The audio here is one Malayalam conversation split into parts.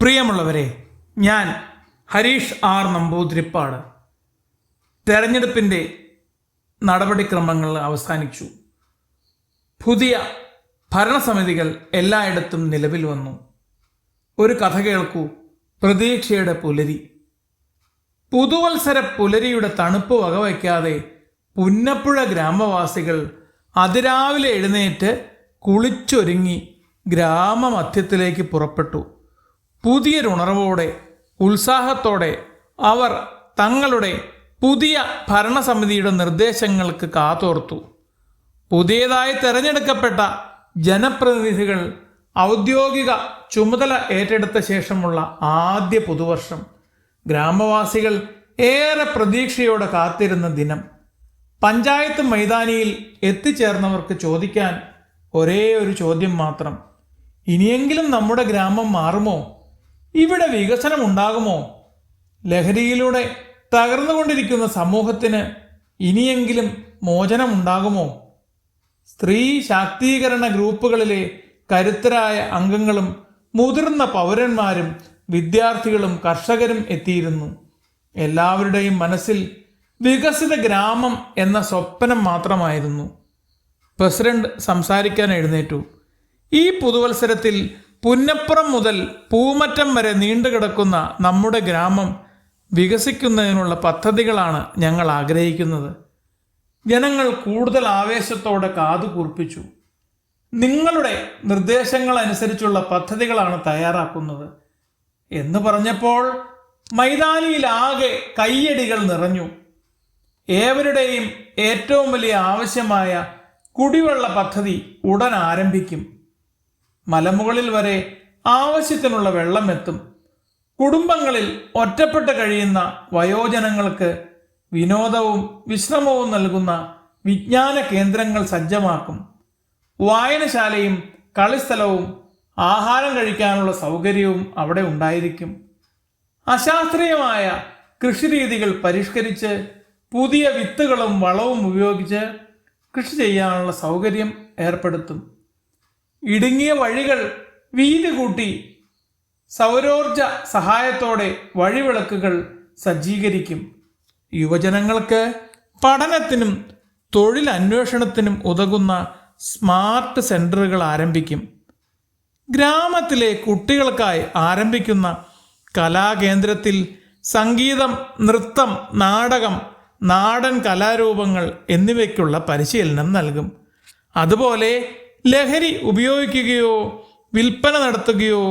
പ്രിയമുള്ളവരെ, ഞാൻ ഹരീഷ് ആർ നമ്പൂതിരിപ്പാട്. തെരഞ്ഞെടുപ്പിൻ്റെ നടപടിക്രമങ്ങൾ അവസാനിച്ചു. പുതിയ ഭരണസമിതികൾ എല്ലായിടത്തും നിലവിൽ വന്നു. ഒരു കഥ കേൾക്കൂ. പ്രതീക്ഷയുടെ പുലരി. പുതുവത്സര പുലരിയുടെ തണുപ്പ് വകവയ്ക്കാതെ പുന്നപ്പുഴ ഗ്രാമവാസികൾ അതിരാവിലെ എഴുന്നേറ്റ് കുളിച്ചൊരുങ്ങി ഗ്രാമമധ്യത്തിലേക്ക് പുറപ്പെട്ടു. പുതിയൊരുണർവോടെ ഉത്സാഹത്തോടെ അവർ തങ്ങളുടെ പുതിയ ഭരണസമിതിയുടെ നിർദ്ദേശങ്ങൾക്ക് കാതോർത്തു. പുതിയതായി തെരഞ്ഞെടുക്കപ്പെട്ട ജനപ്രതിനിധികൾ ഔദ്യോഗിക ചുമതല ഏറ്റെടുത്ത ശേഷമുള്ള ആദ്യ പുതുവർഷം ഗ്രാമവാസികൾ ഏറെ പ്രതീക്ഷയോടെ കാത്തിരുന്ന ദിനം. പഞ്ചായത്ത് മൈതാനിയിൽ എത്തിച്ചേർന്നവർക്ക് ചോദിക്കാൻ ഒരേ ഒരു ചോദ്യം മാത്രം: ഇനിയെങ്കിലും നമ്മുടെ ഗ്രാമം മാറുമോ? ഇവിടെ വികസനം ഉണ്ടാകുമോ? ലഹരിയിലൂടെ തകർന്നുകൊണ്ടിരിക്കുന്ന സമൂഹത്തിന് ഇനിയെങ്കിലും മോചനമുണ്ടാകുമോ? സ്ത്രീ ശാക്തീകരണ ഗ്രൂപ്പുകളിലെ കരുത്തരായ അംഗങ്ങളും മുതിർന്ന പൗരന്മാരും വിദ്യാർത്ഥികളും കർഷകരും എത്തിയിരുന്നു. എല്ലാവരുടെയും മനസ്സിൽ വികസിത ഗ്രാമം എന്ന സ്വപ്നം മാത്രമായിരുന്നു. പ്രസിഡന്റ് സംസാരിക്കാൻ എഴുന്നേറ്റു. ഈ പുതുവത്സരത്തിൽ പുന്നപ്പുറം മുതൽ പൂമറ്റം വരെ നീണ്ടുകിടക്കുന്ന നമ്മുടെ ഗ്രാമം വികസിക്കുന്നതിനുള്ള പദ്ധതികളാണ് ഞങ്ങൾ ആഗ്രഹിക്കുന്നത്. ജനങ്ങൾ കൂടുതൽ ആവേശത്തോടെ കാതുകൂർപ്പിച്ചു. നിങ്ങളുടെ നിർദ്ദേശങ്ങളനുസരിച്ചുള്ള പദ്ധതികളാണ് തയ്യാറാക്കുന്നത് എന്ന് പറഞ്ഞപ്പോൾ മൈതാനിയിലാകെ കയ്യടികൾ നിറഞ്ഞു. ഏവരുടെയും ഏറ്റവും വലിയ ആവശ്യമായ കുടിവെള്ള പദ്ധതി ഉടൻ ആരംഭിക്കും. മലമുകളിൽ വരെ ആവശ്യത്തിനുള്ള വെള്ളം എത്തും. കുടുംബങ്ങളിൽ ഒറ്റപ്പെട്ട് കഴിയുന്ന വയോജനങ്ങൾക്ക് വിനോദവും വിശ്രമവും നൽകുന്ന വിജ്ഞാന കേന്ദ്രങ്ങൾ സജ്ജമാക്കും. വായനശാലയും കളിസ്ഥലവും ആഹാരം കഴിക്കാനുള്ള സൗകര്യവും അവിടെ ഉണ്ടായിരിക്കും. അശാസ്ത്രീയമായ കൃഷിരീതികൾ പരിഷ്കരിച്ച് പുതിയ വിത്തുകളും വളവും ഉപയോഗിച്ച് കൃഷി ചെയ്യാനുള്ള സൗകര്യം ഏർപ്പെടുത്തും. ഇടുങ്ങിയ വഴികൾ വീതി കൂട്ടി സൗരോർജ സഹായത്തോടെ വഴിവിളക്കുകൾ സജ്ജീകരിക്കും. യുവജനങ്ങൾക്ക് പഠനത്തിനും തൊഴിലന്വേഷണത്തിനും ഉതകുന്ന സ്മാർട്ട് സെന്ററുകൾ ആരംഭിക്കും. ഗ്രാമത്തിലെ കുട്ടികൾക്കായി ആരംഭിക്കുന്ന കലാകേന്ദ്രത്തിൽ സംഗീതം, നൃത്തം, നാടകം, നാടൻ കലാരൂപങ്ങൾ എന്നിവയ്ക്കുള്ള പരിശീലനം നൽകും. അതുപോലെ ലഹരി ഉപയോഗിക്കുകയോ വിൽപ്പന നടത്തുകയോ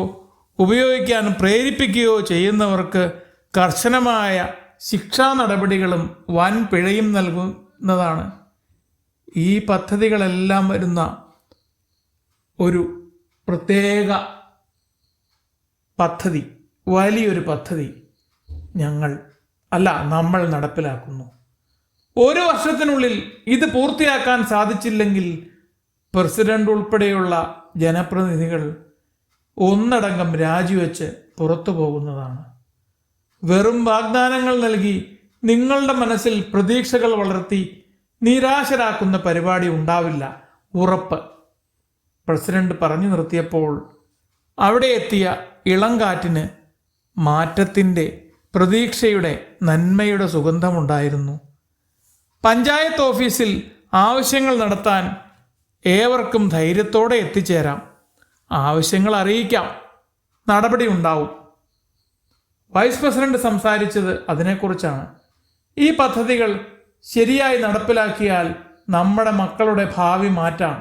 ഉപയോഗിക്കാൻ പ്രേരിപ്പിക്കുകയോ ചെയ്യുന്നവർക്ക് കർശനമായ ശിക്ഷാ നടപടികളും വൻ പിഴയും നൽകുന്നതാണ്. ഈ പദ്ധതികളെല്ലാം വരുന്ന ഒരു പ്രത്യേക പദ്ധതി, വലിയൊരു പദ്ധതി നമ്മൾ നടപ്പിലാക്കുന്നു. ഒരു വർഷത്തിനുള്ളിൽ ഇത് പൂർത്തിയാക്കാൻ സാധിച്ചില്ലെങ്കിൽ പ്രസിഡന്റ് ഉൾപ്പെടെയുള്ള ജനപ്രതിനിധികൾ ഒന്നടങ്കം രാജിവെച്ച് പുറത്തു പോകുന്നതാണ്. വെറും വാഗ്ദാനങ്ങൾ നൽകി നിങ്ങളുടെ മനസ്സിൽ പ്രതീക്ഷകൾ വളർത്തി നിരാശരാക്കുന്ന പരിപാടി ഉണ്ടാവില്ല, ഉറപ്പ്. പ്രസിഡന്റ് പറഞ്ഞു നിർത്തിയപ്പോൾ അവിടെ എത്തിയ ഇളംകാറ്റിന് മാറ്റത്തിൻ്റെ, പ്രതീക്ഷയുടെ, നന്മയുടെ സുഗന്ധമുണ്ടായിരുന്നു. പഞ്ചായത്ത് ഓഫീസിൽ ആവശ്യങ്ങൾ നടത്താൻ ഏവർക്കും ധൈര്യത്തോടെ എത്തിച്ചേരാം. ആവശ്യങ്ങൾ അറിയിക്കാം, നടപടി ഉണ്ടാവും. വൈസ് പ്രസിഡന്റ് സംസാരിച്ചത് അതിനെക്കുറിച്ചാണ്. ഈ പദ്ധതികൾ ശരിയായി നടപ്പിലാക്കിയാൽ നമ്മുടെ മക്കളുടെ ഭാവി മാറ്റാം.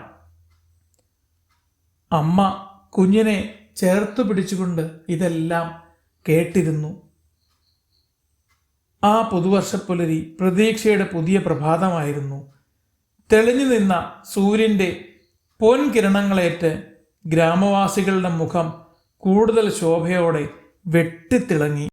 അമ്മ കുഞ്ഞിനെ ചേർത്തു പിടിച്ചുകൊണ്ട് ഇതെല്ലാം കേട്ടിരുന്നു. ആ പുതുവർഷപ്പുലരി പ്രതീക്ഷയുടെ പുതിയ പ്രഭാതമായിരുന്നു. തെളിഞ്ഞു നിന്ന സൂര്യൻ്റെ പൊൻകിരണങ്ങളേറ്റ് ഗ്രാമവാസികളുടെ മുഖം കൂടുതൽ ശോഭയോടെ വെട്ടിത്തിളങ്ങി.